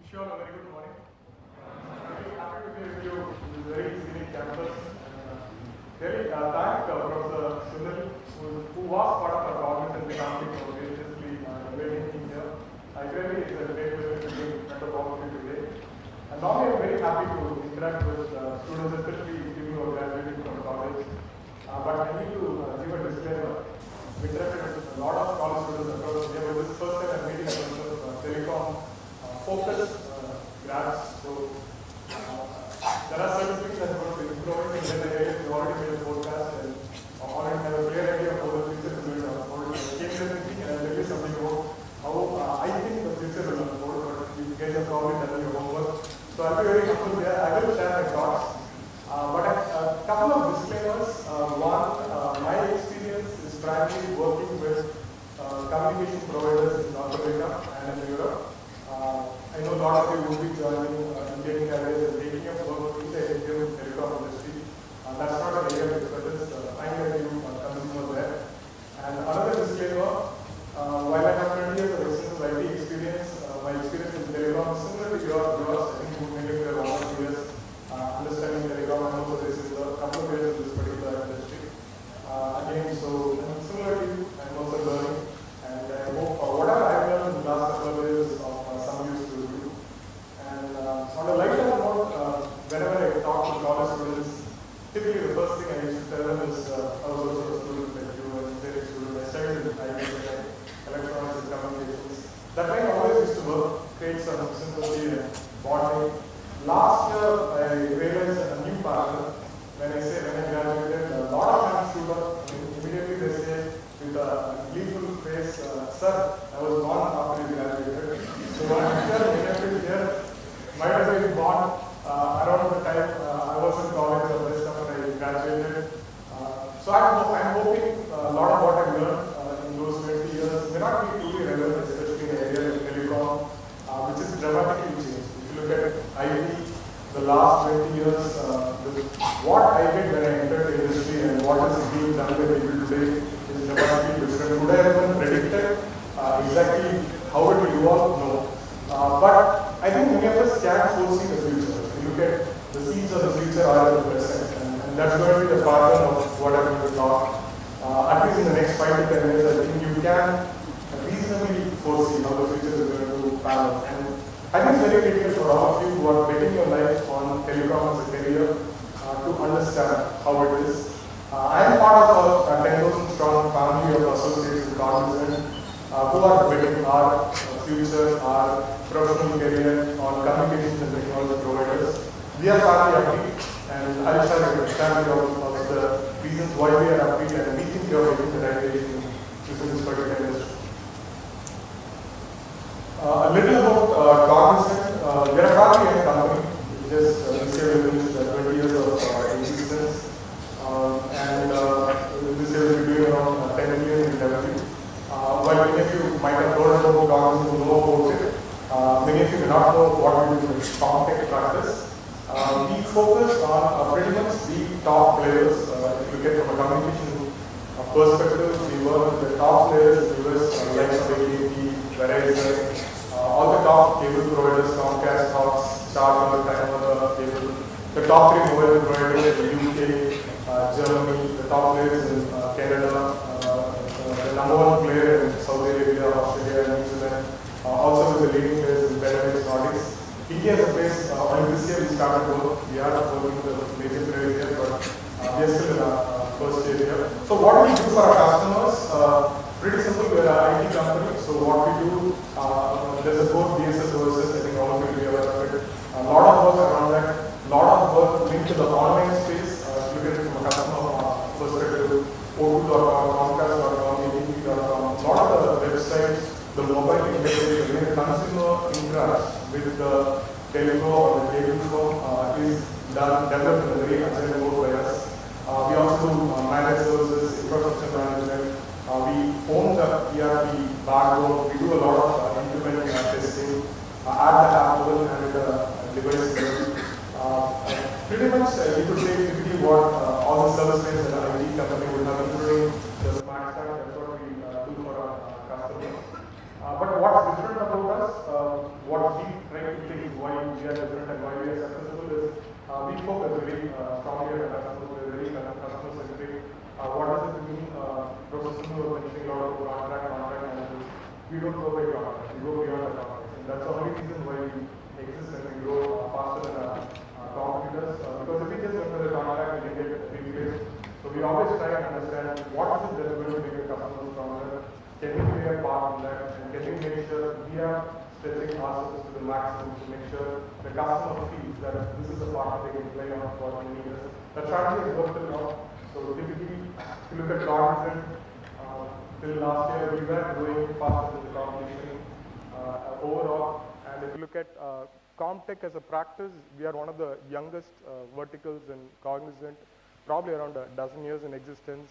Sure, a very good morning. Very happy to be with you in this very scenic campus. Really thank Professor Sunil, who was part of our government and the company for graciously inviting me here. I really it's a great pleasure to be in front of all of you today. And normally I'm very happy to interact with students, especially people who are graduating from college. But I need to give a disclaimer. We interacted with a lot of college students across India, but this is the first time I'm meeting a bunch of telecom focused grads. So there are certain things that we're improving in that area. We already made a forecast and already have a clear idea of how the future is going to unfold. Came here thinking and I'll tell you something about how I think the future will unfold, but you guys have probably done your homework. So I'll be very humble there. I will share my thoughts. But a couple of disclaimers. One, my experience is primarily working with communication providers in North America and in Europe. I know a lot of you will be joining Indian carriers and taking up work in the Indian telecom industry. That's not an area of expertise. I'm a new consumer there. And another disclaimer, while I have 20 years of extensive IT experience, my experience in telecom is similar to yours. I think you maybe have 1 or 2 years understanding telecom and also this is a couple of years in this particular industry. Again, so I'm similar to you, I'm also learning. And I hope whatever I've learned in the last couple of years of some use to you. And on a lighter note, whenever I talk to college students, typically the first thing I used to tell them is I was also a student like you, an engineering student. I studied in IT, electronics and communications. That line always used to work, create some sympathy and bonding. Last year, I realized a new pattern. When I graduated, a lot of them stood up. Immediately they say, with a gleeful face, sir, I was born after you graduated. So I'm here, might as well be born around the time I was in college or this time when I graduated. So I'm hoping a lot of what I learned in those 20 years may not be truly relevant, especially in the area of telecom, which is dramatically changed. If you look at IT, the last 20 years, what I did when I entered the industry and what is being done by people today is dramatically different. Would I have even predicted exactly how it will evolve? No. But I think many of us can foresee the future. If you look at the seeds of the future are in the present, and that's going to be the pattern of what I'm going to talk. At least in the next 5 to 10 years, I think you can reasonably foresee how the future is going to pan out. And I think it's very critical for all of you who are betting your life on telecom as a career to understand how it is. I am part of a 10,000 strong family of associates in Cognizant who are betting our future, our professional career on communications and technology providers. We are fairly upbeat, and I'll share an understanding of the reasons why we are upbeat and we think we are heading the right direction within this particular industry. A little about Cognizant. We are a fairly young company. We just this year we finished 20 years of existence. And this year we'll be doing around 10 million in revenue. While many of you might have heard about Cognizant, know about it, many of you may not know what we do in Comtech practice. We focus on pretty much the top players. If you look at from a communication perspective, we work with the top players in the US, like AT&T, Verizon, all the top cable providers, Comcast, Cox, Charter, Time Warner, Cable, the top 3 mobile providers in the UK, Germany, the top players in Canada, the number 1 player in Saudi Arabia, Australia, and New Zealand, also with the leading players in Benelux, Nordics. India is a place, only this year we started work. We are working with the major players here, but we are still in our first year here. So what we do for our customers, pretty simple, we are an IT company. So what we do, there's a core BSS services, I think all of you will be aware of it. A lot of work around that, a lot of work linked to the online space. Look at it from a customer perspective, O2.com, Comcast.com, AT&T.com, a lot of the websites, the mobile interface, when the consumer interacts with the telco or the cable firm is developed in a very agile mode by us. We also do managed services, infrastructure management. We own the ERP backbone. We do a lot of end-to-end testing at the app level and at the device level. Pretty much, you could say typically what all the service lines that an IT company would have, including the smart stack. That's what we do for our customers. But what's different about us, what we try to think is why we are different and why we are successful is we focus very strongly on our customers. We are very customer centric. What does it mean? Professor Sinu was mentioning a lot about contract managers. We don't go by contract. We go beyond the contract. And that's the only reason why we exist and we grow faster than our competitors. Because if we just went for the contract, we can get replaced. So we always try and understand what is it that is going to make a customer stronger. Can we play a part in that? And can we make sure we are stretching ourselves to the maximum to make sure the customer feels that this is a part they can play on for many years. The strategy has worked till now. So typically, if you look at Cognizant, till last year we were growing faster than the competition overall. And if you look at Comtech as a practice, we are one of the youngest verticals in Cognizant, probably around a dozen years in existence.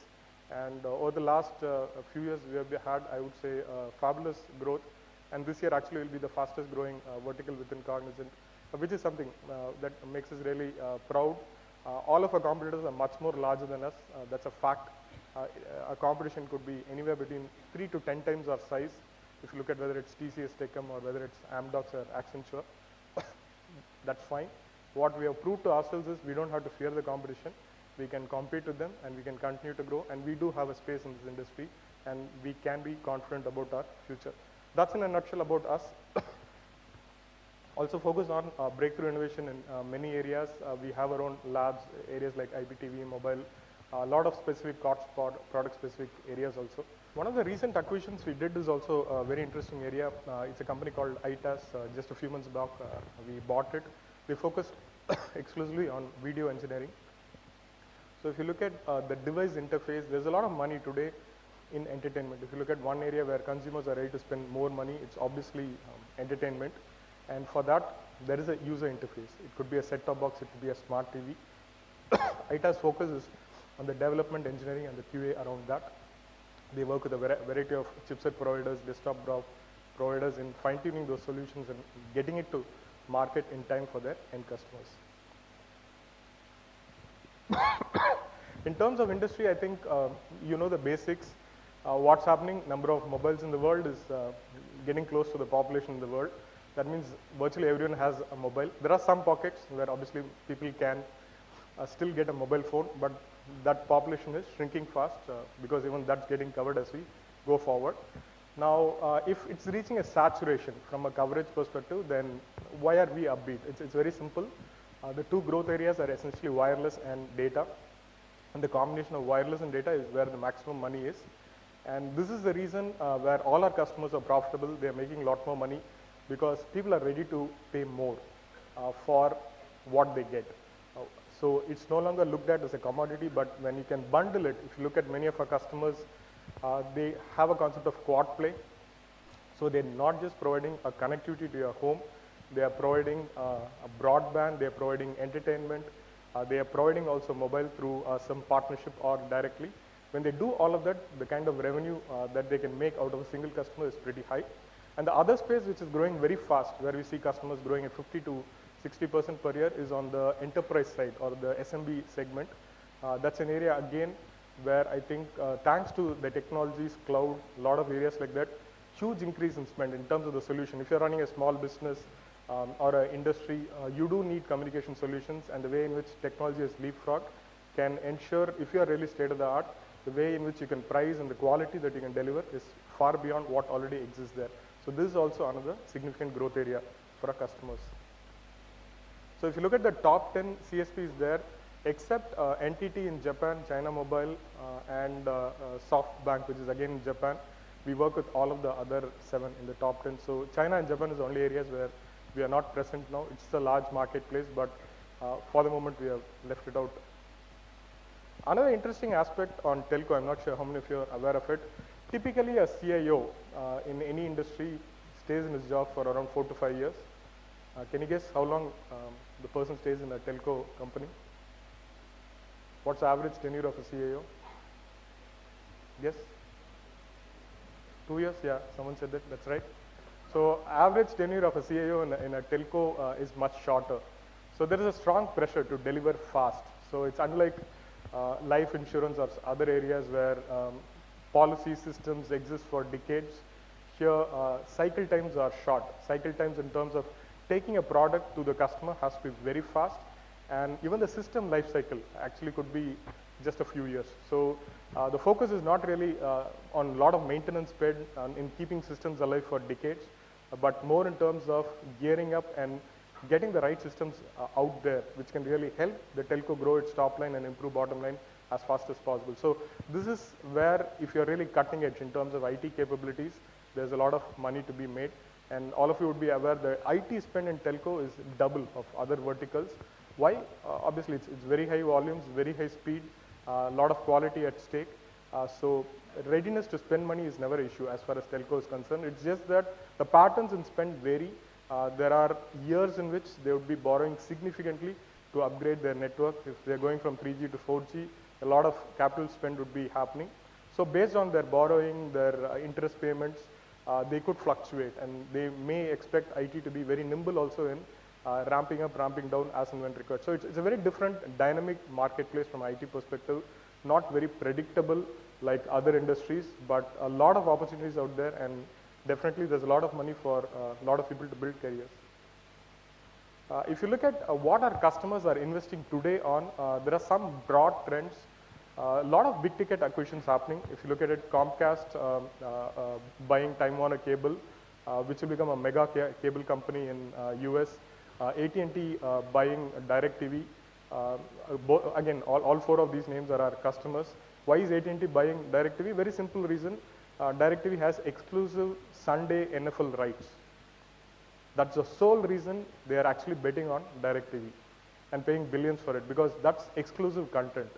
And over the last few years, we have had, I would say, fabulous growth. And this year actually will be the fastest growing vertical within Cognizant, which is something that makes us really proud. All of our competitors are much more larger than us. That's a fact. Our competition could be anywhere between 3 to 10 times our size. If you look at whether it's TCS Tecum or whether it's Amdocs or Accenture, that's fine. What we have proved to ourselves is we don't have to fear the competition. We can compete with them and we can continue to grow, and we do have a space in this industry and we can be confident about our future. That's in a nutshell about us. Also focus on breakthrough innovation in many areas. We have our own labs, areas like IPTV, mobile, a lot of specific product specific areas also. One of the recent acquisitions we did is also a very interesting area. It's a company called ITAS. Just a few months back, we bought it. We focused exclusively on video engineering. So if you look at the device interface, there's a lot of money today in entertainment. If you look at one area where consumers are ready to spend more money, it's obviously entertainment. And for that, there is a user interface. It could be a set-top box, it could be a smart TV. ITAS focuses on the development, engineering, and the QA around that. They work with a variety of chipset providers, desktop providers in fine-tuning those solutions and getting it to market in time for their end customers. In terms of industry, I think you know the basics. What's happening, number of mobiles in the world is getting close to the population in the world. That means virtually everyone has a mobile. There are some pockets where obviously people can still get a mobile phone, but that population is shrinking fast because even that's getting covered as we go forward. Now, if it's reaching a saturation from a coverage perspective, then why are we upbeat? It's very simple. The two growth areas are essentially wireless and data. And the combination of wireless and data is where the maximum money is. And this is the reason where all our customers are profitable. They're making a lot more money because people are ready to pay more for what they get. So it's no longer looked at as a commodity, but when you can bundle it, if you look at many of our customers, they have a concept of quad play. So they're not just providing a connectivity to your home, they are providing a broadband, they are providing entertainment, they are providing also mobile through some partnership or directly. When they do all of that, the kind of revenue that they can make out of a single customer is pretty high. And the other space which is growing very fast, where we see customers growing at 50 to 60% per year, is on the enterprise side or the SMB segment. That's an area again where I think thanks to the technologies, cloud, a lot of areas like that, huge increase in spend in terms of the solution. If you're running a small business or an industry, you do need communication solutions, and the way in which technology has leapfrogged can ensure, if you are really state of the art, the way in which you can price and the quality that you can deliver is far beyond what already exists there. So this is also another significant growth area for our customers. So if you look at the top 10 CSPs there, except NTT in Japan, China Mobile, and SoftBank, which is again in Japan, we work with all of the other 7 in the top 10. So China and Japan is the only areas where we are not present now. It's a large marketplace, but for the moment we have left it out. Another interesting aspect on telco, I'm not sure how many of you are aware of it. Typically a CIO in any industry stays in his job for around 4 to 5 years. Can you guess how long the person stays in a telco company? What's the average tenure of a CIO? Yes? 2 years? Yeah, someone said that, that's right. So average tenure of a CIO in a telco is much shorter. So there is a strong pressure to deliver fast. So it's unlike life insurance or other areas where policy systems exist for decades. here cycle times are short. Cycle times in terms of taking a product to the customer has to be very fast, and even the system life cycle actually could be just a few years. So the focus is not really on a lot of maintenance spend in keeping systems alive for decades, but more in terms of gearing up and getting the right systems out there, which can really help the telco grow its top line and improve bottom line as fast as possible. So this is where, if you're really cutting edge in terms of IT capabilities, there's a lot of money to be made. And all of you would be aware that IT spend in telco is double of other verticals. Why? Obviously, it's very high volumes, very high speed, a lot of quality at stake. So readiness to spend money is never an issue as far as telco is concerned. It's just that the patterns in spend vary. There are years in which they would be borrowing significantly to upgrade their network. If they're going from 3G to 4G, a lot of capital spend would be happening. So based on their borrowing, their interest payments, they could fluctuate, and they may expect IT to be very nimble also in ramping up, ramping down as and when required. So it's a very different dynamic marketplace from IT perspective, not very predictable like other industries, but a lot of opportunities out there, and definitely there's a lot of money for a lot of people to build careers. If you look at what our customers are investing today on, there are some broad trends. A lot of big ticket acquisitions happening. If you look at it, Comcast buying Time Warner Cable, which will become a mega cable company in US. AT&T buying DirecTV. Again, all four of these names are our customers. Why is AT&T buying DirecTV? Very simple reason. DirecTV has exclusive Sunday NFL rights. That's the sole reason they are actually betting on DirecTV and paying billions for it, because that's exclusive content.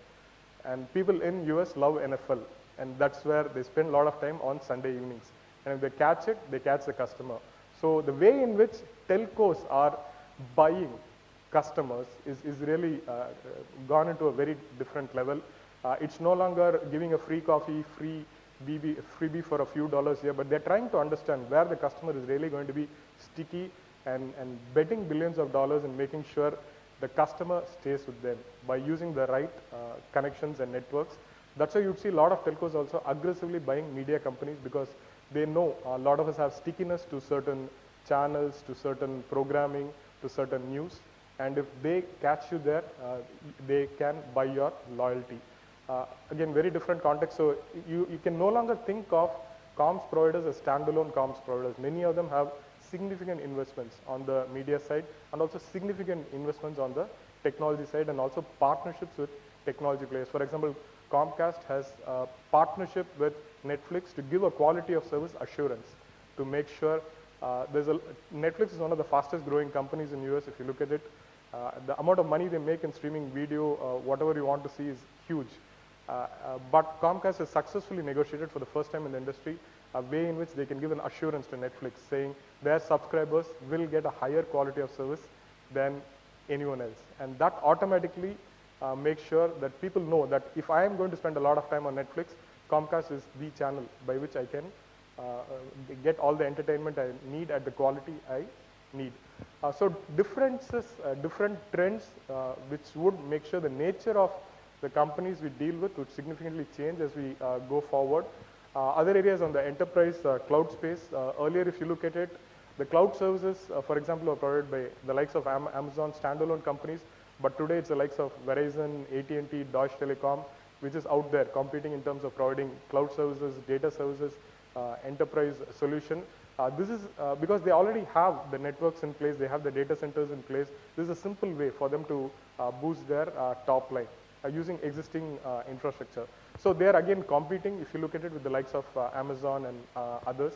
And people in US love NFL, and that's where they spend a lot of time on Sunday evenings. And if they catch it, they catch the customer. So the way in which telcos are buying customers is really gone into a very different level. It's no longer giving a free coffee, freebie for a few dollars here, but they're trying to understand where the customer is really going to be sticky, and betting billions of dollars and making sure the customer stays with them by using the right connections and networks. That's why you'd see a lot of telcos also aggressively buying media companies, because they know a lot of us have stickiness to certain channels, to certain programming, to certain news. And if they catch you there, they can buy your loyalty. Again, very different context. So you can no longer think of comms providers as standalone comms providers. Many of them have significant investments on the media side, and also significant investments on the technology side, and also partnerships with technology players. For example, Comcast has a partnership with Netflix to give a quality of service assurance, to make sure Netflix is one of the fastest growing companies in US. If you look at it, the amount of money they make in streaming video, whatever you want to see, is huge. But Comcast has successfully negotiated for the first time in the industry a way in which they can give an assurance to Netflix, saying their subscribers will get a higher quality of service than anyone else. And that automatically makes sure that people know that if I am going to spend a lot of time on Netflix, Comcast is the channel by which I can get all the entertainment I need at the quality I need. So differences, different trends which would make sure the nature of the companies we deal with would significantly change as we go forward. Other areas on the enterprise cloud space, earlier if you look at it, the cloud services, for example, are provided by the likes of Amazon standalone companies, but today it's the likes of Verizon, AT&T, Deutsche Telekom, which is out there competing in terms of providing cloud services, data services, enterprise solution. This is because they already have the networks in place, they have the data centers in place. This is a simple way for them to boost their top line using existing infrastructure. So they are again competing, if you look at it, with the likes of Amazon and others.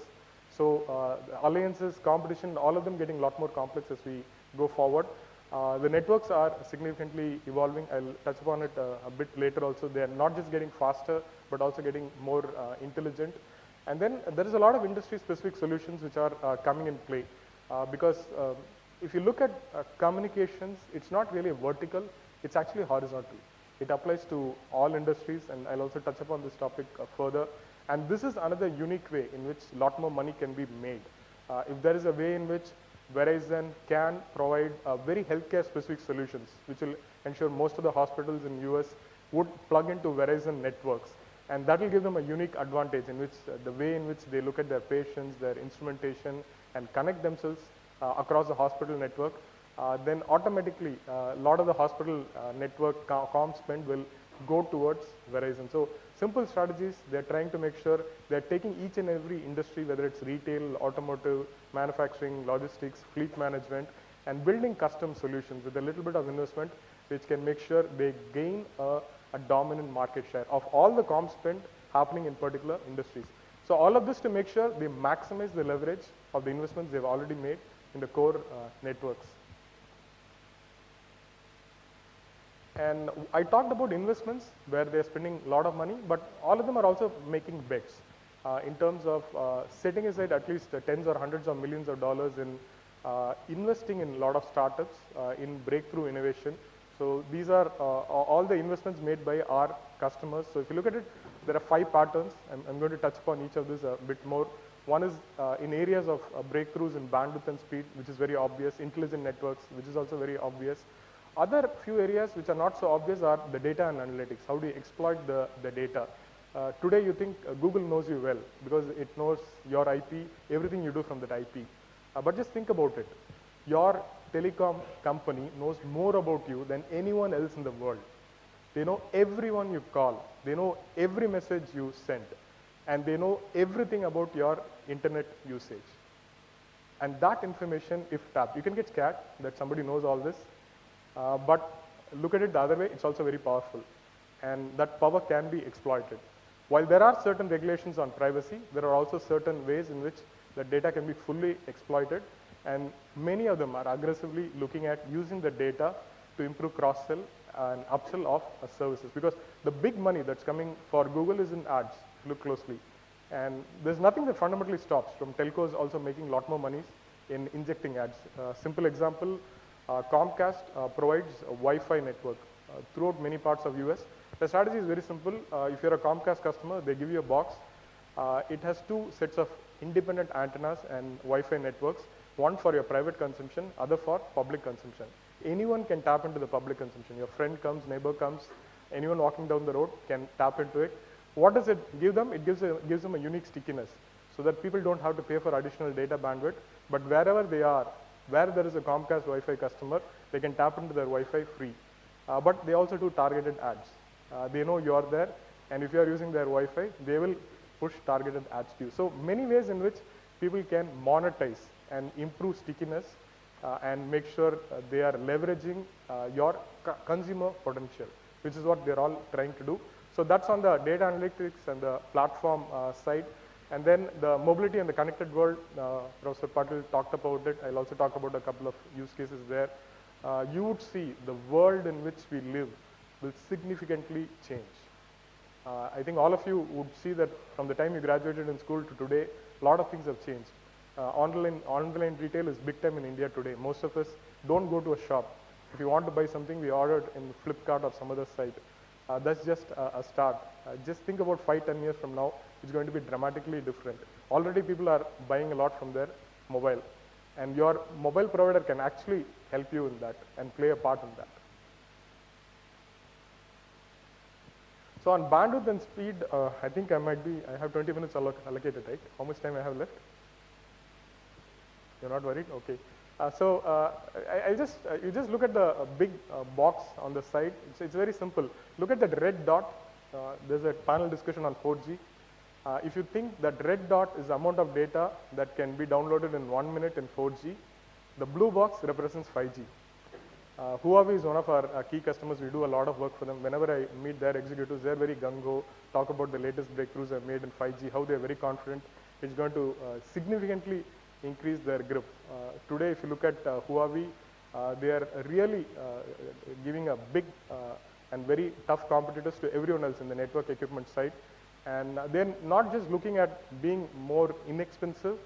So alliances, competition, all of them getting a lot more complex as we go forward. The networks are significantly evolving. I'll touch upon it a bit later also. They are not just getting faster, but also getting more intelligent. And then there is a lot of industry-specific solutions which are coming in play. Because if you look at communications, it's not really a vertical, it's actually horizontal. It applies to all industries, and I'll also touch upon this topic further. And this is another unique way in which a lot more money can be made. If there is a way in which Verizon can provide very healthcare-specific solutions, which will ensure most of the hospitals in US would plug into Verizon networks. And that will give them a unique advantage in which the way in which they look at their patients, their instrumentation, and connect themselves across the hospital network. Then automatically, a lot of the hospital network comm spend will go towards Verizon. So simple strategies, they're trying to make sure they're taking each and every industry, whether it's retail, automotive, manufacturing, logistics, fleet management, and building custom solutions with a little bit of investment, which can make sure they gain a dominant market share of all the comm spend happening in particular industries. So all of this to make sure they maximize the leverage of the investments they've already made in the core networks. And I talked about investments where they're spending a lot of money, but all of them are also making bets in terms of setting aside at least tens or hundreds of millions of dollars in investing in a lot of startups in breakthrough innovation. So these are all the investments made by our customers. So if you look at it, there are 5 patterns. I'm going to touch upon each of these a bit more. One is in areas of breakthroughs in bandwidth and speed, which is very obvious, intelligent networks, which is also very obvious. Other few areas which are not so obvious are the data and analytics. How do you exploit the data? Today you think Google knows you well because it knows your IP, everything you do from that IP. But just think about it. Your telecom company knows more about you than anyone else in the world. They know everyone you call. They know every message you send. And they know everything about your internet usage. And that information, if tapped, you can get scared that somebody knows all this. But look at it the other way, it's also very powerful. And that power can be exploited. While there are certain regulations on privacy, there are also certain ways in which the data can be fully exploited. And many of them are aggressively looking at using the data to improve cross-sell and upsell of services. Because the big money that's coming for Google is in ads, look closely. And there's nothing that fundamentally stops from telcos also making a lot more money in injecting ads. Simple example, Comcast provides a Wi-Fi network throughout many parts of US. The strategy is very simple. If you're a Comcast customer, they give you a box. It has 2 sets of independent antennas and Wi-Fi networks, one for your private consumption, other for public consumption. Anyone can tap into the public consumption. Your friend comes, neighbor comes, anyone walking down the road can tap into it. What does it give them? It gives them a unique stickiness so that people don't have to pay for additional data bandwidth, but wherever they are, where there is a Comcast Wi-Fi customer, they can tap into their Wi-Fi free. But they also do targeted ads. They know you're there, and if you're using their Wi-Fi, they will push targeted ads to you. So many ways in which people can monetize and improve stickiness and make sure they are leveraging your consumer potential, which is what they're all trying to do. So that's on the data analytics and the platform side. And then the mobility and the connected world, Professor Patil talked about it. I'll also talk about a couple of use cases there. You would see the world in which we live will significantly change. I think all of you would see that from the time you graduated in school to today, a lot of things have changed. Online retail is big time in India today. Most of us don't go to a shop. If you want to buy something, we order it in Flipkart or some other site. That's just a start. Just think about 5-10 years from now, it's going to be dramatically different. Already people are buying a lot from their mobile. And your mobile provider can actually help you in that and play a part in that. So on bandwidth and speed, I think I have 20 minutes allocated, right? How much time I have left? You're not worried? Okay. You just look at the big box on the side. It's very simple. Look at that red dot. There's a panel discussion on 4G. If you think that red dot is the amount of data that can be downloaded in 1 minute in 4G, the blue box represents 5G. Huawei is one of our key customers. We do a lot of work for them. Whenever I meet their executives, they're very gung-ho, talk about the latest breakthroughs I've made in 5G, how they're very confident it's going to significantly increase their grip. Today, if you look at Huawei, they are really giving a big and very tough competitors to everyone else in the network equipment side. And they're not just looking at being more inexpensive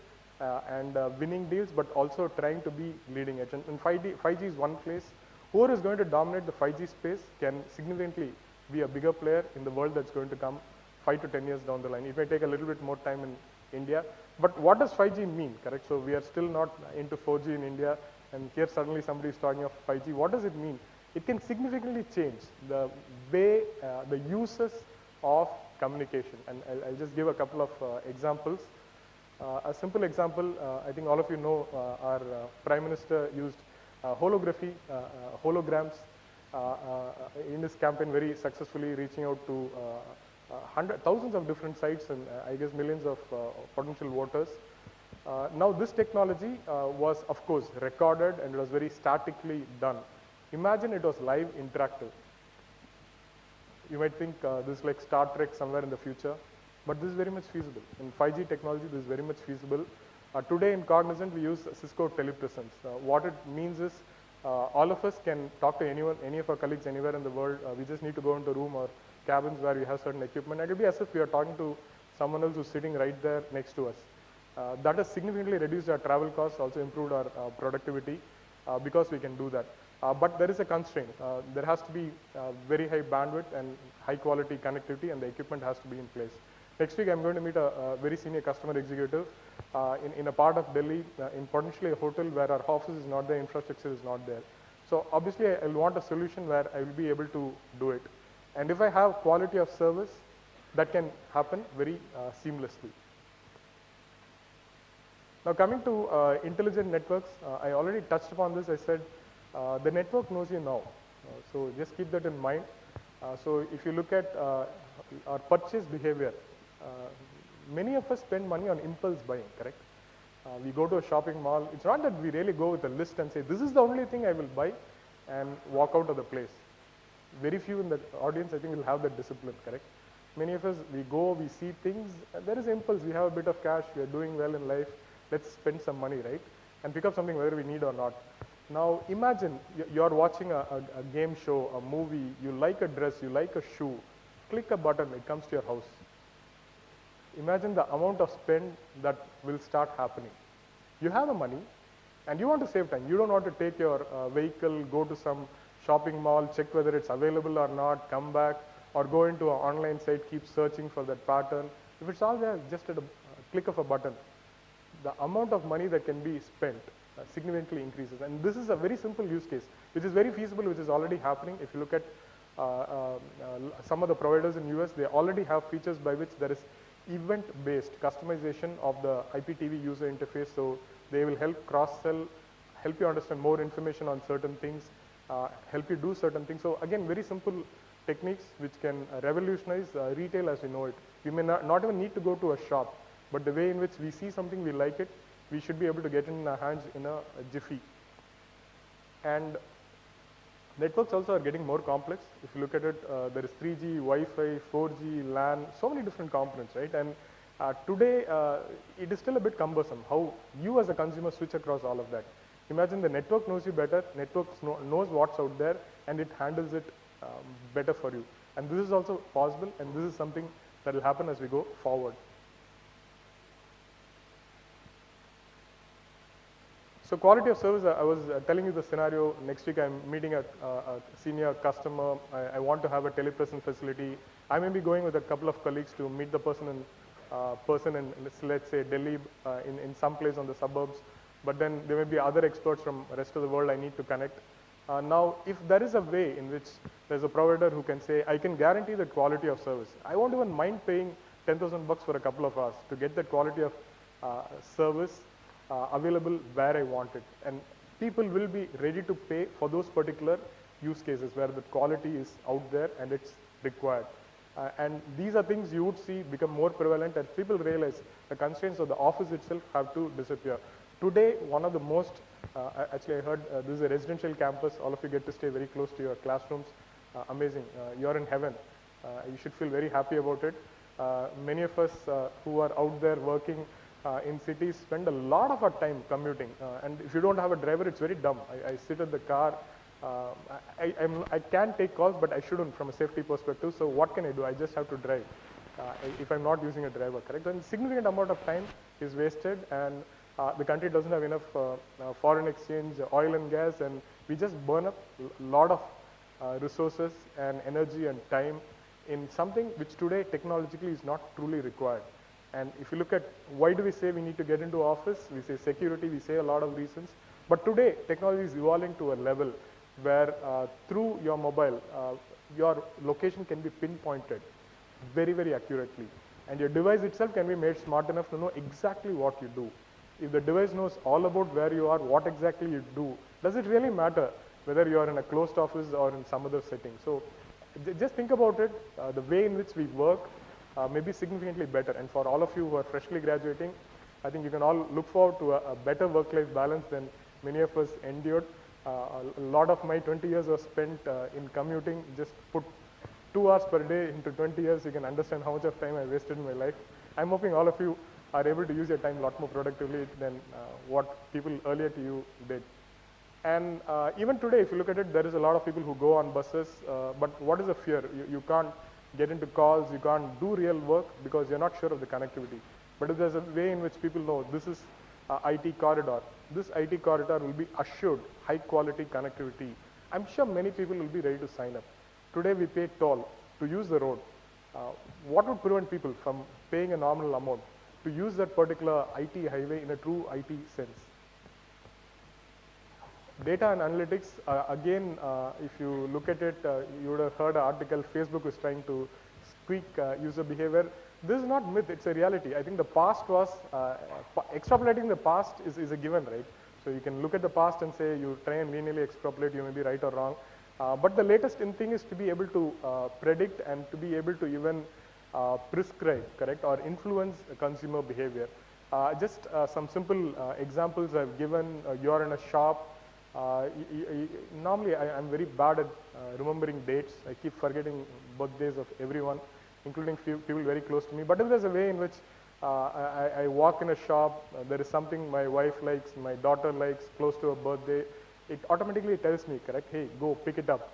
and winning deals, but also trying to be leading edge. And 5G is one place. Whoever is going to dominate the 5G space can significantly be a bigger player in the world that's going to come 5 to 10 years down the line. It may take a little bit more time in India. But what does 5G mean, correct? So we are still not into 4G in India, and here suddenly somebody is talking of 5G. What does it mean? It can significantly change the way the uses of communication. And I'll just give a couple of examples. A simple example, I think all of you know our Prime Minister used holography, holograms in this campaign very successfully, reaching out to thousands of different sites and I guess millions of potential voters. Now this technology was of course recorded and it was very statically done. Imagine it was live interactive. You might think this is like Star Trek somewhere in the future, but this is very much feasible. In 5G technology, this is very much feasible. Today in Cognizant, we use Cisco telepresence. What it means is all of us can talk to anyone, any of our colleagues anywhere in the world. We just need to go into a room or cabins where we have certain equipment. And it will be as if we are talking to someone else who's sitting right there next to us. That has significantly reduced our travel costs, also improved our productivity because we can do that. But there is a constraint. There has to be very high bandwidth and high quality connectivity and the equipment has to be in place. Next week, I'm going to meet a very senior customer executive in a part of Delhi, in potentially a hotel where our office is not there, infrastructure is not there. So obviously, I'll want a solution where I will be able to do it. And if I have quality of service, that can happen very seamlessly. Now coming to intelligent networks, I already touched upon this. I said the network knows you now. So just keep that in mind. So if you look at our purchase behavior, many of us spend money on impulse buying, correct? We go to a shopping mall. It's not that we really go with a list and say, this is the only thing I will buy and walk out of the place. Very few in the audience, I think, will have that discipline, correct? Many of us, we go, we see things, there is impulse. We have a bit of cash, we are doing well in life. Let's spend some money, right? And pick up something whether we need or not. Now imagine you're watching a game show, a movie, you like a dress, you like a shoe, click a button, it comes to your house. Imagine the amount of spend that will start happening. You have the money and you want to save time. You don't want to take your vehicle, go to some shopping mall, check whether it's available or not, come back, or go into an online site, keep searching for that pattern. If it's all there, just at a click of a button, the amount of money that can be spent significantly increases. And this is a very simple use case, which is very feasible, which is already happening. If you look at some of the providers in US, they already have features by which there is event-based customization of the IPTV user interface. So they will help cross-sell, help you understand more information on certain things, help you do certain things. So again, very simple techniques which can revolutionize retail as we know it. We may not even need to go to a shop, but the way in which we see something, we like it, we should be able to get it in our hands in a jiffy. And networks also are getting more complex. If you look at it, there is 3G, Wi-Fi, 4G, LAN, so many different components, right? And today, it is still a bit cumbersome how you as a consumer switch across all of that. Imagine the network knows you better, network knows what's out there, and it handles it better for you. And this is also possible, and this is something that will happen as we go forward. So quality of service, I was telling you the scenario. Next week I'm meeting a senior customer. I want to have a telepresence facility. I may be going with a couple of colleagues to meet the person in let's say Delhi, in some place on the suburbs. But then there may be other experts from the rest of the world I need to connect. Now, if there is a way in which there's a provider who can say, I can guarantee the quality of service. I won't even mind paying 10,000 bucks for a couple of hours to get that quality of service available where I want it. And people will be ready to pay for those particular use cases where the quality is out there and it's required. And these are things you would see become more prevalent as people realize the constraints of the office itself have to disappear. Today, one of the most, actually I heard this is a residential campus, all of you get to stay very close to your classrooms. Amazing, you're in heaven. You should feel very happy about it. Many of us who are out there working in cities spend a lot of our time commuting. And if you don't have a driver, it's very dumb. I sit in the car. I can take calls, but I shouldn't from a safety perspective. So what can I do? I just have to drive if I'm not using a driver, correct? And significant amount of time is wasted, and the country doesn't have enough foreign exchange, oil and gas, and we just burn up a lot of resources and energy and time in something which today technologically is not truly required. And if you look at why do we say we need to get into office, we say security, we say a lot of reasons. But today, technology is evolving to a level where through your mobile, your location can be pinpointed. very, very accurately. And your device itself can be made smart enough to know exactly what you do. If the device knows all about where you are, what exactly you do, does it really matter whether you are in a closed office or in some other setting? So just think about it. The way in which we work may be significantly better. And for all of you who are freshly graduating, I think you can all look forward to a better work-life balance than many of us endured. A lot of my 20 years was spent in commuting. Just put 2 hours per day into 20 years, you can understand how much of time I wasted in my life. I'm hoping all of you are able to use your time a lot more productively than what people earlier to you did. And even today, if you look at it, there is a lot of people who go on buses, but what is the fear? You can't get into calls, you can't do real work because you're not sure of the connectivity. But if there's a way in which people know this is IT corridor, this IT corridor will be assured high quality connectivity, I'm sure many people will be ready to sign up. Today we pay toll to use the road. What would prevent people from paying a nominal amount to use that particular IT highway in a true IT sense? Data and analytics, again, if you look at it, you would have heard an article, Facebook is trying to tweak user behavior. This is not myth, it's a reality. I think the past was, extrapolating the past is a given, right? So you can look at the past and say you try and linearly extrapolate, you may be right or wrong. But the latest in thing is to be able to predict and to be able to even prescribe, correct, or influence consumer behavior. Just some simple examples I've given. You're in a shop. Normally, I'm very bad at remembering dates. I keep forgetting birthdays of everyone, including few people very close to me. But if there's a way in which I walk in a shop, there is something my wife likes, my daughter likes, close to her birthday, it automatically tells me, correct, hey, go pick it up.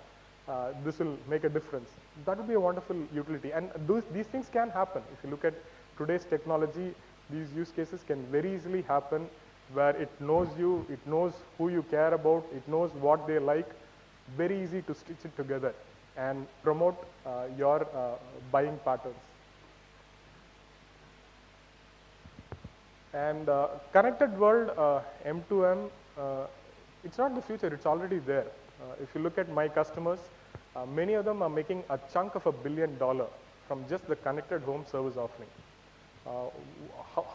This will make a difference. That would be a wonderful utility. And these things can happen. If you look at today's technology, these use cases can very easily happen where it knows you, it knows who you care about, it knows what they like. Very easy to stitch it together and promote your buying patterns. And connected world, M2M, it's not the future, it's already there. If you look at my customers, many of them are making a chunk of $1 billion from just the connected home service offering.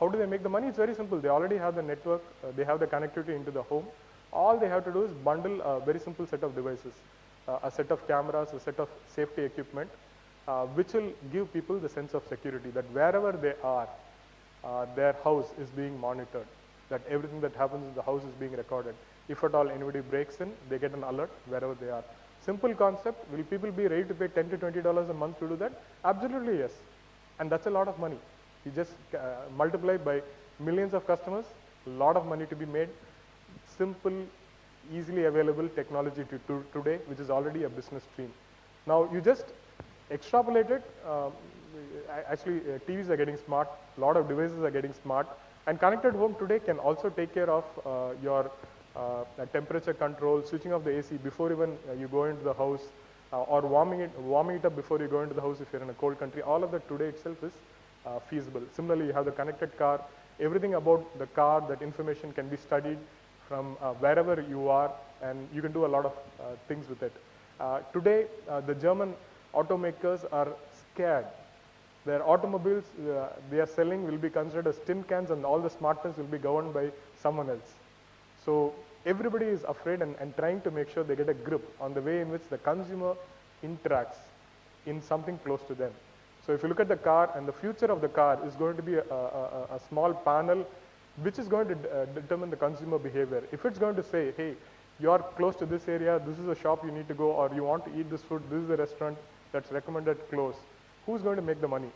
How do they make the money? It's very simple. They already have the network, they have the connectivity into the home. All they have to do is bundle a very simple set of devices, a set of cameras, a set of safety equipment, which will give people the sense of security that wherever they are, their house is being monitored, that everything that happens in the house is being recorded. If at all anybody breaks in, they get an alert wherever they are. Simple concept. Will people be ready to pay $10 to $20 a month to do that? Absolutely yes. And that's a lot of money. You just multiply by millions of customers, a lot of money to be made. Simple, easily available technology to today, which is already a business stream. Now you just extrapolate it. Actually, TVs are getting smart, a lot of devices are getting smart, and connected home today can also take care of your temperature control, switching off the AC before even you go into the house, or warming it up before you go into the house if you're in a cold country. All of that today itself is feasible. Similarly, you have the connected car. Everything about the car, that information can be studied from wherever you are, and you can do a lot of things with it. Today, the German automakers are scared. Their automobiles they are selling will be considered as tin cans, and all the smartness will be governed by someone else. So everybody is afraid and trying to make sure they get a grip on the way in which the consumer interacts in something close to them. So if you look at the car, and the future of the car is going to be a small panel which is going to determine the consumer behavior. If it's going to say, hey, you're close to this area, this is a shop you need to go, or you want to eat this food, this is a restaurant that's recommended close, who's going to make the money?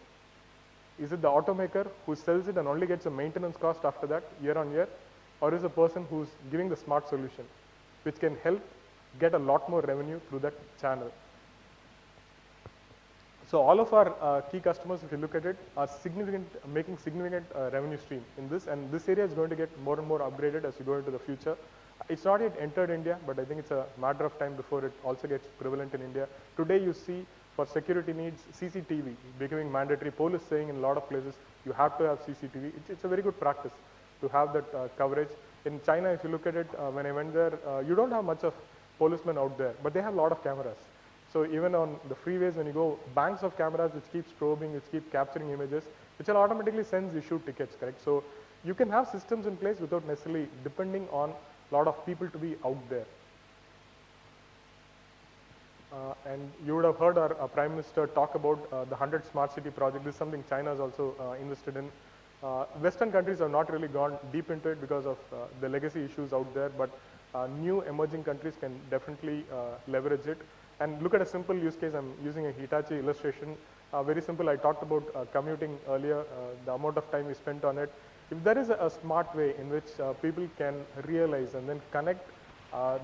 Is it the automaker who sells it and only gets a maintenance cost after that, year on year? Or is the person who's giving the smart solution, which can help get a lot more revenue through that channel? So all of our key customers, if you look at it, are making significant revenue stream in this, and this area is going to get more and more upgraded as you go into the future. It's not yet entered India, but I think it's a matter of time before it also gets prevalent in India. Today you see, for security needs, CCTV becoming mandatory. Police saying in a lot of places, you have to have CCTV. It's a very good practice to have that coverage. In China, if you look at it, when I went there, you don't have much of policemen out there, but they have a lot of cameras. So even on the freeways, when you go, banks of cameras which keeps probing, which keep capturing images, which will automatically send issue tickets, correct? So you can have systems in place without necessarily depending on a lot of people to be out there. And you would have heard our Prime Minister talk about the 100 Smart City project. This is something China has also invested in. Western countries have not really gone deep into it because of the legacy issues out there, but new emerging countries can definitely leverage it. And look at a simple use case. I'm using a Hitachi illustration. Very simple. I talked about commuting earlier, the amount of time we spent on it. If there is a smart way in which people can realize and then connect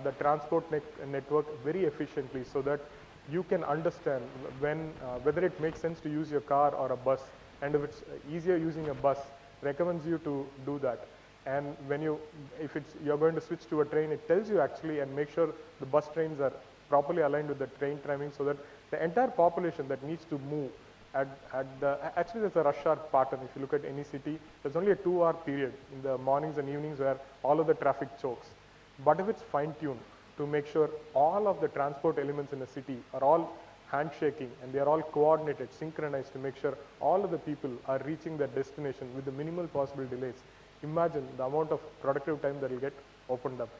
the transport network very efficiently so that you can understand whether it makes sense to use your car or a bus, and if it's easier using a bus, recommends you to do that. And when if you're going to switch to a train, it tells you actually, and make sure the bus trains are properly aligned with the train timing so that the entire population that needs to move actually there's a rush hour pattern. If you look at any city, there's only a 2-hour period in the mornings and evenings where all of the traffic chokes. But if it's fine-tuned to make sure all of the transport elements in a city are all handshaking and they are all coordinated, synchronized to make sure all of the people are reaching their destination with the minimal possible delays, imagine the amount of productive time that will get opened up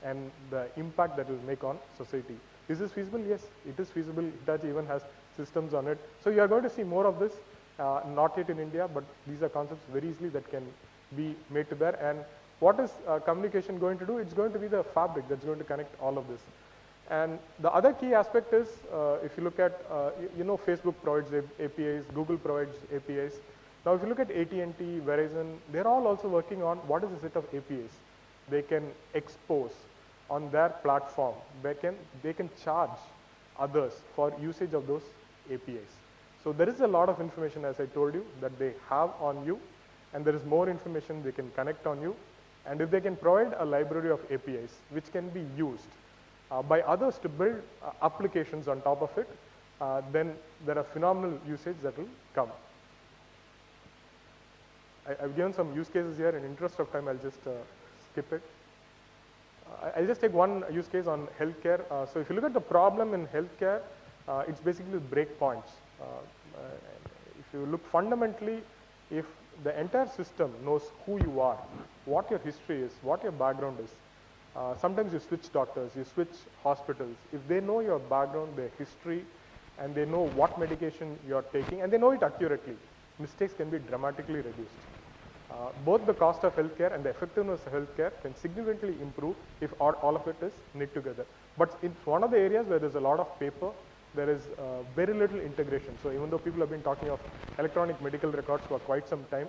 and the impact that will make on society. Is this feasible? Yes, it is feasible. Hitachi even has systems on it. So you are going to see more of this, not yet in India, but these are concepts very easily that can be made to bear. And what is communication going to do? It's going to be the fabric that's going to connect all of this. And the other key aspect is, if you look at, Facebook provides APIs, Google provides APIs. Now, if you look at AT&T, Verizon, they're all also working on what is a set of APIs they can expose on their platform. They can charge others for usage of those APIs. So there is a lot of information, as I told you, that they have on you, and there is more information they can connect on you. And if they can provide a library of APIs which can be used by others to build applications on top of it, then there are phenomenal usage that will come. I've given some use cases here. In interest of time, I'll just skip it. I'll just take one use case on healthcare. So if you look at the problem in healthcare, it's basically breakpoints. If you look fundamentally, if the entire system knows who you are, what your history is, what your background is. Sometimes you switch doctors, you switch hospitals. If they know your background, their history, and they know what medication you're taking, and they know it accurately, mistakes can be dramatically reduced. Both the cost of healthcare and the effectiveness of healthcare can significantly improve if all of it is knit together. But it's one of the areas where there's a lot of paper, there is very little integration. So even though people have been talking of electronic medical records for quite some time,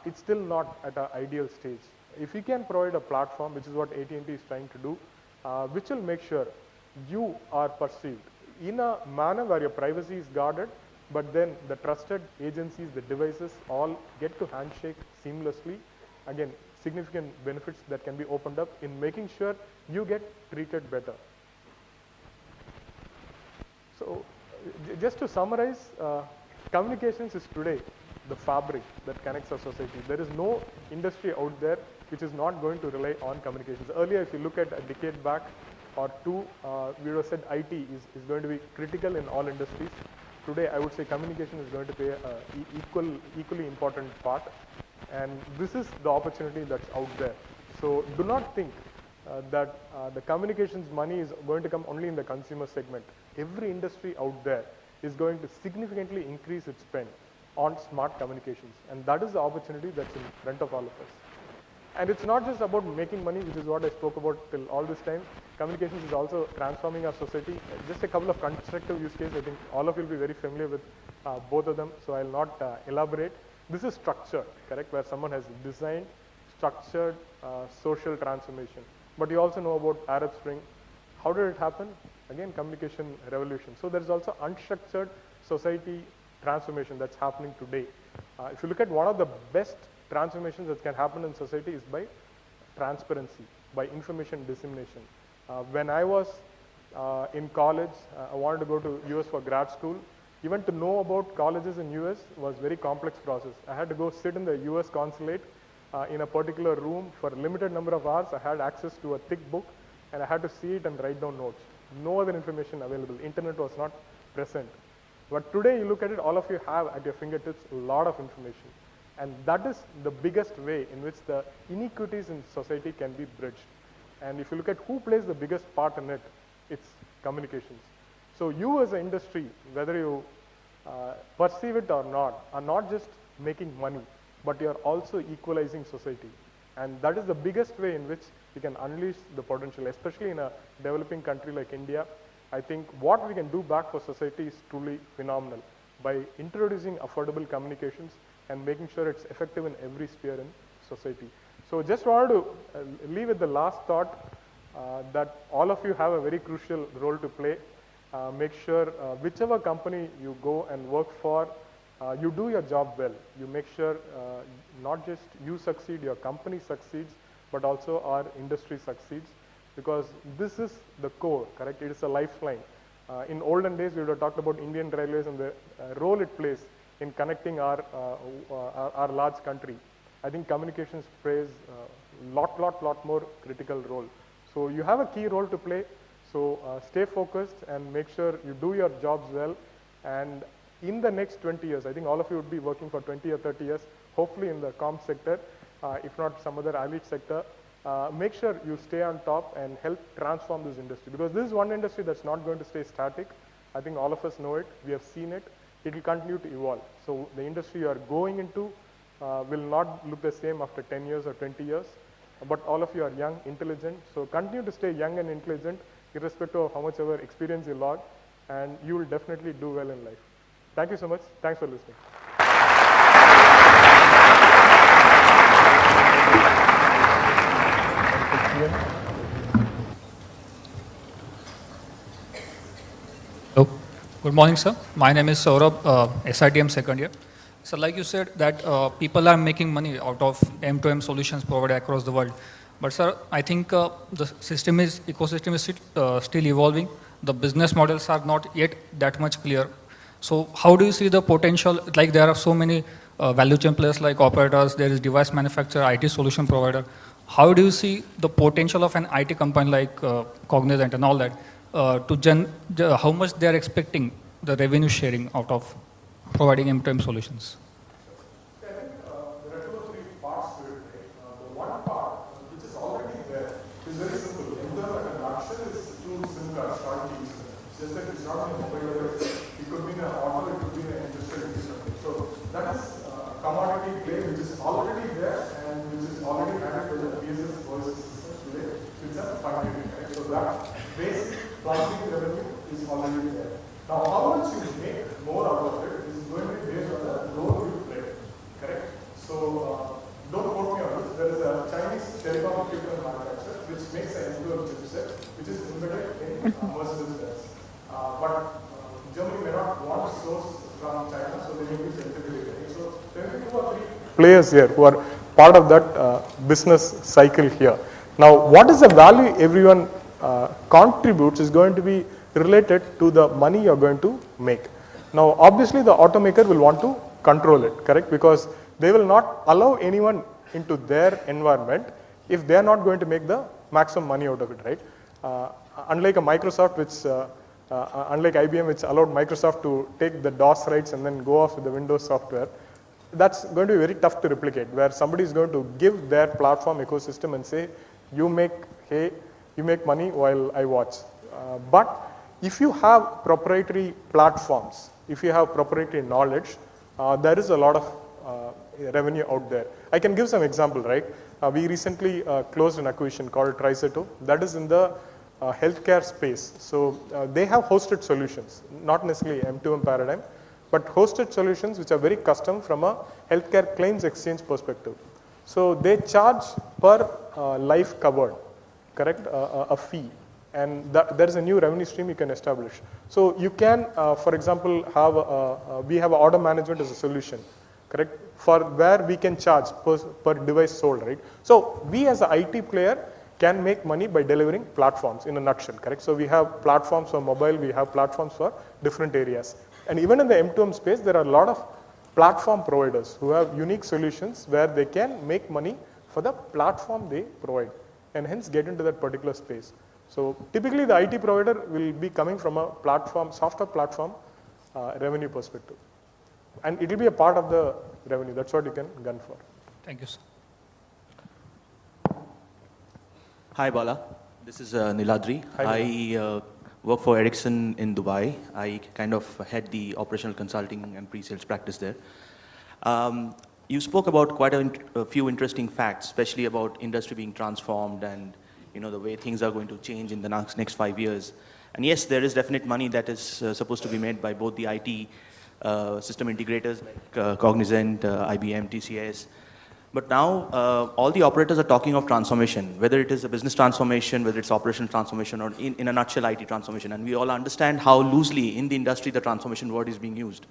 it's still not at an ideal stage. If we can provide a platform, which is what AT&T is trying to do, which will make sure you are perceived in a manner where your privacy is guarded, but then the trusted agencies, the devices all get to handshake seamlessly. Again, significant benefits that can be opened up in making sure you get treated better. So just to summarize, communications is today the fabric that connects our society. There is no industry out there which is not going to rely on communications. Earlier, if you look at a decade back or two, we would have said IT is going to be critical in all industries. Today, I would say communication is going to play an equally important part. And this is the opportunity that's out there. So do not think that the communications money is going to come only in the consumer segment. Every industry out there is going to significantly increase its spend on smart communications. And that is the opportunity that's in front of all of us. And it's not just about making money, which is what I spoke about till all this time. Communications is also transforming our society. Just a couple of constructive use cases. I think all of you will be very familiar with both of them, so I'll not elaborate. This is structure, correct, where someone has designed structured social transformation. But you also know about Arab Spring. How did it happen? Again, communication revolution. So there's also unstructured society transformation that's happening today. If you look at one of the best transformations that can happen in society is by transparency, by information dissemination. When I was in college, I wanted to go to US for grad school. Even to know about colleges in US was a very complex process. I had to go sit in the US consulate in a particular room for a limited number of hours. I had access to a thick book, and I had to see it and write down notes. No other information available. Internet was not present. But today you look at it, all of you have at your fingertips a lot of information. And that is the biggest way in which the inequities in society can be bridged. And if you look at who plays the biggest part in it, it's communications. So you as an industry, whether you perceive it or not, are not just making money, but you are also equalizing society. And that is the biggest way in which we can unleash the potential, especially in a developing country like India. I think what we can do back for society is truly phenomenal by introducing affordable communications and making sure it's effective in every sphere in society. So just wanted to leave with the last thought that all of you have a very crucial role to play. Make sure whichever company you go and work for, you do your job well. You make sure not just you succeed, your company succeeds, but also our industry succeeds, because this is the core, correct? It is a lifeline. In olden days, we would have talked about Indian Railways and the role it plays in connecting our large country. I think communications plays lot more critical role. So you have a key role to play. So stay focused and make sure you do your jobs well. And in the next 20 years, I think all of you would be working for 20 or 30 years, hopefully in the comm sector, if not some other allied sector. Make sure you stay on top and help transform this industry, because this is one industry that's not going to stay static. I think all of us know it. We have seen it. It will continue to evolve. So the industry you are going into will not look the same after 10 years or 20 years. But all of you are young, intelligent. So continue to stay young and intelligent, irrespective of how much ever experience you log, and you will definitely do well in life. Thank you so much. Thanks for listening. Hello. Good morning, sir. My name is Saurabh, SITM second year. So like you said that people are making money out of M2M solutions provided across the world. But sir, I think the ecosystem is still evolving. The business models are not yet that much clear. So how do you see the potential? Like there are so many value chain players like operators, there is device manufacturer, IT solution provider. How do you see the potential of an IT company like Cognizant and all that how much they are expecting the revenue sharing out of providing M2M solutions? I think there are 2 or 3 parts to it. The one part, which is already there, is very simple. M2M at a nutshell is 2 SIM cards starting each other. It's just that it's not in a mobile device. It could be in an auto, it could be in an industrial system. So that is a commodity play which is already there and which is already handled by the PSS voice systems today, which are funded. Right? So that basic plumbing revenue is already there. Now, how much you make more out of it is going to be based on the role you play, correct? So, don't quote me on this. There is a Chinese telecom equipment manufacturer which makes an M2M chipset which is embedded in Mercedes-Benz. But Germany may not want to source from China, so they need to integrate it. So, there will be 2 or 3 players here who are part of that business cycle here. Now, what is the value everyone contributes is going to be related to the money you're going to make. Now, obviously, the automaker will want to control it, correct? Because they will not allow anyone into their environment if they are not going to make the maximum money out of it, right? Unlike a Microsoft, which, unlike IBM, which allowed Microsoft to take the DOS rights and then go off with the Windows software, that's going to be very tough to replicate, where somebody is going to give their platform ecosystem and say, you make money while I watch. But if you have proprietary platforms, if you have proprietary knowledge, there is a lot of revenue out there. I can give some example, right? We recently closed an acquisition called Triceto. That is in the healthcare space. So they have hosted solutions, not necessarily M2M paradigm, but hosted solutions which are very custom from a healthcare claims exchange perspective. So they charge per life covered, correct? A fee. And there is a new revenue stream you can establish. So you can, for example, we have order management as a solution, correct? For where we can charge per device sold, right? So we as an IT player can make money by delivering platforms in a nutshell, correct? So we have platforms for mobile, we have platforms for different areas. And even in the M2M space, there are a lot of platform providers who have unique solutions where they can make money for the platform they provide and hence get into that particular space. So typically the IT provider will be coming from a platform, software platform revenue perspective. And it will be a part of the revenue. That's what you can gun for. Thank you, sir. Hi, Bala. This is Niladri. Hi, I work for Ericsson in Dubai. I kind of head the operational consulting and pre-sales practice there. You spoke about quite a few interesting facts, especially about industry being transformed and the way things are going to change in the next 5 years. And yes, there is definite money that is supposed to be made by both the IT system integrators like Cognizant, IBM, TCS. But now all the operators are talking of transformation, whether it is a business transformation, whether it's operational transformation, or in a nutshell, IT transformation. And we all understand how loosely in the industry the transformation word is being used.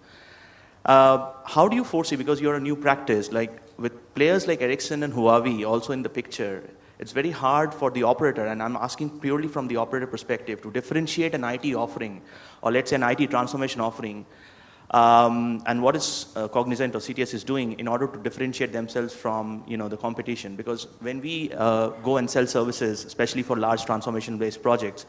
How do you foresee, because you're a new practice, like with players like Ericsson and Huawei also in the picture, it's very hard for the operator, and I'm asking purely from the operator perspective, to differentiate an IT offering, or let's say an IT transformation offering, and what is Cognizant or CTS is doing in order to differentiate themselves from the competition. Because when we go and sell services, especially for large transformation-based projects,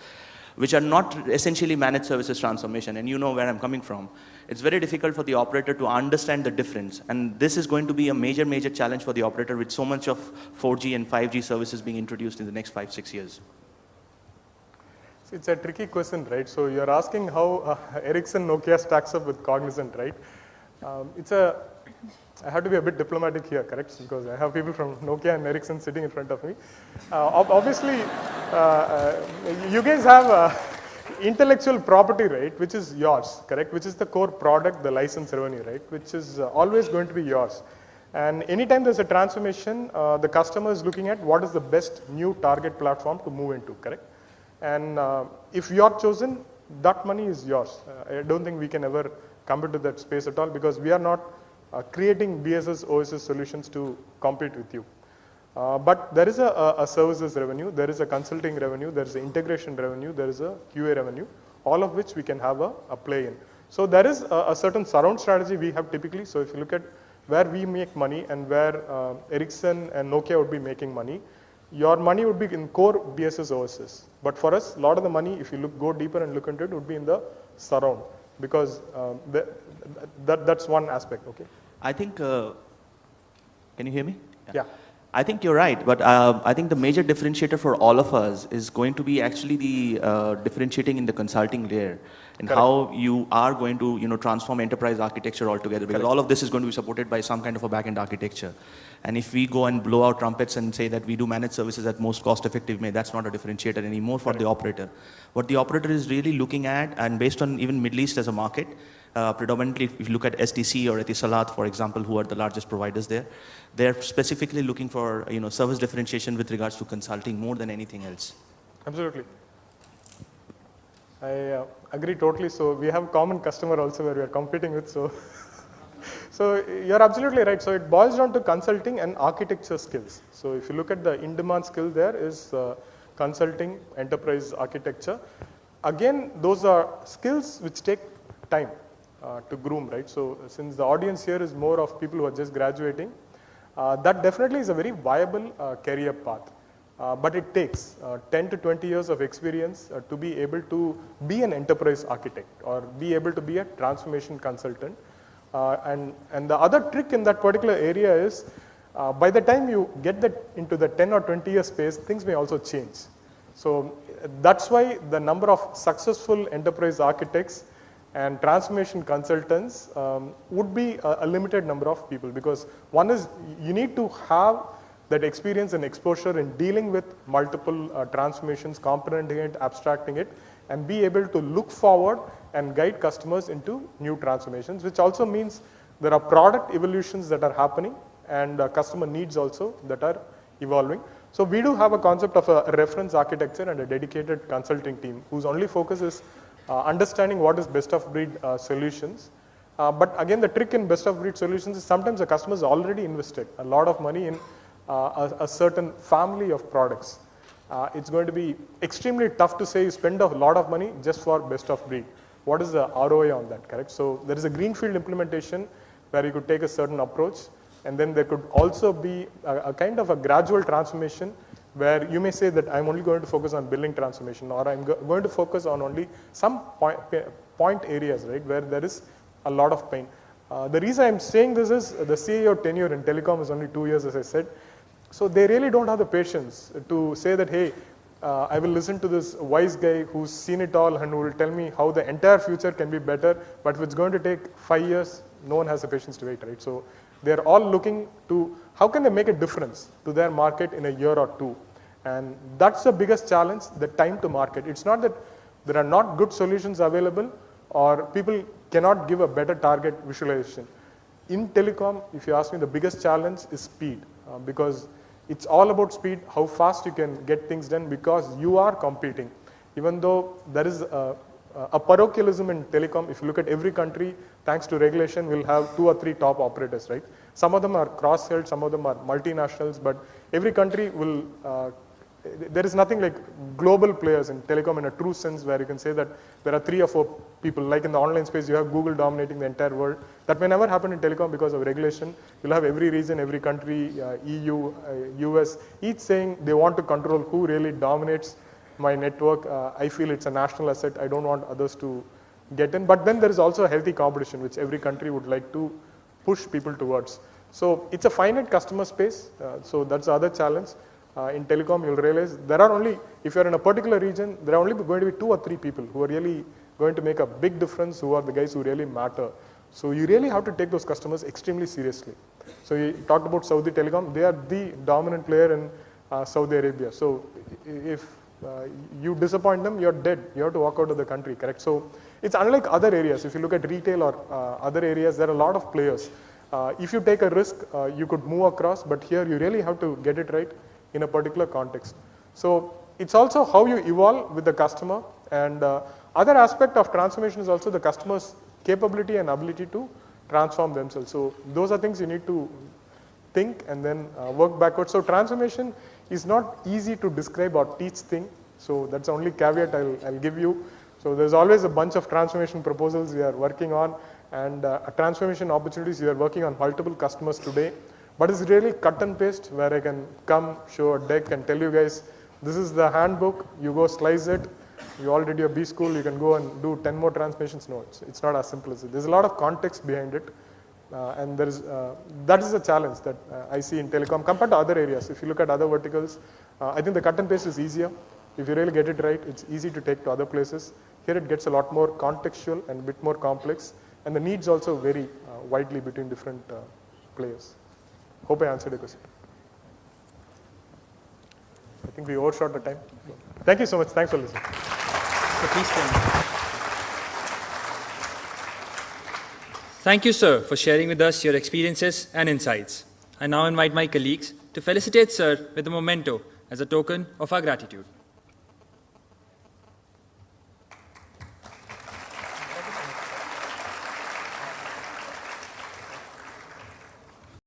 which are not essentially managed services transformation, and you know where I'm coming from, it's very difficult for the operator to understand the difference. And this is going to be a major, major challenge for the operator with so much of 4G and 5G services being introduced in the next 5-6 years. It's a tricky question, right? So you're asking how Ericsson, Nokia stacks up with Cognizant, right? I have to be a bit diplomatic here, correct? Because I have people from Nokia and Ericsson sitting in front of me. Obviously, you guys have intellectual property, right, which is yours, correct? Which is the core product, the license revenue, right, which is always going to be yours. And anytime there's a transformation, the customer is looking at what is the best new target platform to move into, correct? And if you are chosen, that money is yours. I don't think we can ever come into that space at all, because we are not creating BSS, OSS solutions to compete with you. But there is a services revenue, there is a consulting revenue, there is an integration revenue, there is a QA revenue, all of which we can have a play in. So there is a certain surround strategy we have typically. So if you look at where we make money and where Ericsson and Nokia would be making money, your money would be in core BSS, OSS. But for us, a lot of the money, if you go deeper and look into it, would be in the surround, because that's one aspect, okay? I think, can you hear me? Yeah. I think you're right, but I think the major differentiator for all of us is going to be actually the differentiating in the consulting layer, and Correct. how you are going to transform enterprise architecture altogether, because Correct. all of this is going to be supported by some kind of a back-end architecture. And if we go and blow out trumpets and say that we do managed services at most cost-effective way, that's not a differentiator anymore for Correct. the operator. What the operator is really looking at, and based on even Middle East as a market, predominantly if you look at STC or Etisalat, for example, who are the largest providers there, they're specifically looking for service differentiation with regards to consulting more than anything else. Absolutely. I agree totally. So we have a common customer also where we are competing with. So you're absolutely right. So it boils down to consulting and architecture skills. So if you look at the in-demand skill, there is consulting, enterprise architecture. Again, those are skills which take time to groom, right? So since the audience here is more of people who are just graduating, that definitely is a very viable career path. But it takes 10 to 20 years of experience to be able to be an enterprise architect or be able to be a transformation consultant. And the other trick in that particular area is by the time you get into the 10 or 20 year space, things may also change. So that's why the number of successful enterprise architects and transformation consultants would be a limited number of people, because one is you need to have that experience and exposure in dealing with multiple transformations, componenting it, abstracting it, and be able to look forward and guide customers into new transformations, which also means there are product evolutions that are happening and customer needs also that are evolving. So we do have a concept of a reference architecture and a dedicated consulting team whose only focus is understanding what is best of breed solutions. But again, the trick in best of breed solutions is sometimes the customer has already invested a lot of money in a certain family of products. It's going to be extremely tough to say you spend a lot of money just for best of breed. What is the ROI on that, correct? So there is a greenfield implementation where you could take a certain approach, and then there could also be a kind of a gradual transformation where you may say that I'm only going to focus on billing transformation, or I'm going to focus on only some point areas, right, where there is a lot of pain. The reason I'm saying this is the CEO tenure in telecom is only 2 years, as I said. So they really don't have the patience to say that, hey, I will listen to this wise guy who's seen it all and who will tell me how the entire future can be better, but if it's going to take 5 years, no one has the patience to wait, right? So they're all looking to how can they make a difference to their market in a year or two. And that's the biggest challenge, the time to market. It's not that there are not good solutions available or people cannot give a better target visualization. In telecom, if you ask me, the biggest challenge is speed, because it's all about speed, how fast you can get things done, because you are competing. Even though there is a parochialism in telecom, if you look at every country, thanks to regulation, we'll have 2 or 3 top operators, right? Some of them are cross-held, some of them are multinationals, but every country will, there is nothing like global players in telecom in a true sense where you can say that there are 3 or 4 people. Like in the online space, you have Google dominating the entire world. That may never happen in telecom because of regulation. You'll have every region, every country, EU, US, each saying they want to control who really dominates my network. I feel it's a national asset. I don't want others to get in. But then there is also a healthy competition, which every country would like to push people towards. So it's a finite customer space. So that's the other challenge. In telecom, you'll realize there are only, if you're in a particular region, there are only going to be 2 or 3 people who are really going to make a big difference, who are the guys who really matter. So you really have to take those customers extremely seriously. So you talked about Saudi Telecom. They are the dominant player in Saudi Arabia. So if you disappoint them, you're dead. You have to walk out of the country, correct? So it's unlike other areas. If you look at retail or other areas, there are a lot of players. If you take a risk, you could move across, but here you really have to get it right in a particular context. So it's also how you evolve with the customer, and other aspect of transformation is also the customer's capability and ability to transform themselves. So those are things you need to think and then work backwards. So transformation is not easy to describe or teach thing. So that's the only caveat I'll give you. So there's always a bunch of transformation proposals we are working on, and transformation opportunities. We are working on multiple customers today. But it's really cut and paste where I can come, show a deck and tell you guys, this is the handbook, you go slice it, you all did your B school, you can go and do 10 more transformations. No, it's not as simple as it. There's a lot of context behind it. And that is a challenge that I see in telecom compared to other areas. If you look at other verticals, I think the cut and paste is easier. If you really get it right, it's easy to take to other places. Here it gets a lot more contextual and a bit more complex. And the needs also vary widely between different players. Hope I answered your question. I think we overshot the time. Thank you so much. Thanks for listening. So please stand. Thank you, sir, for sharing with us your experiences and insights. I now invite my colleagues to felicitate sir with a memento as a token of our gratitude.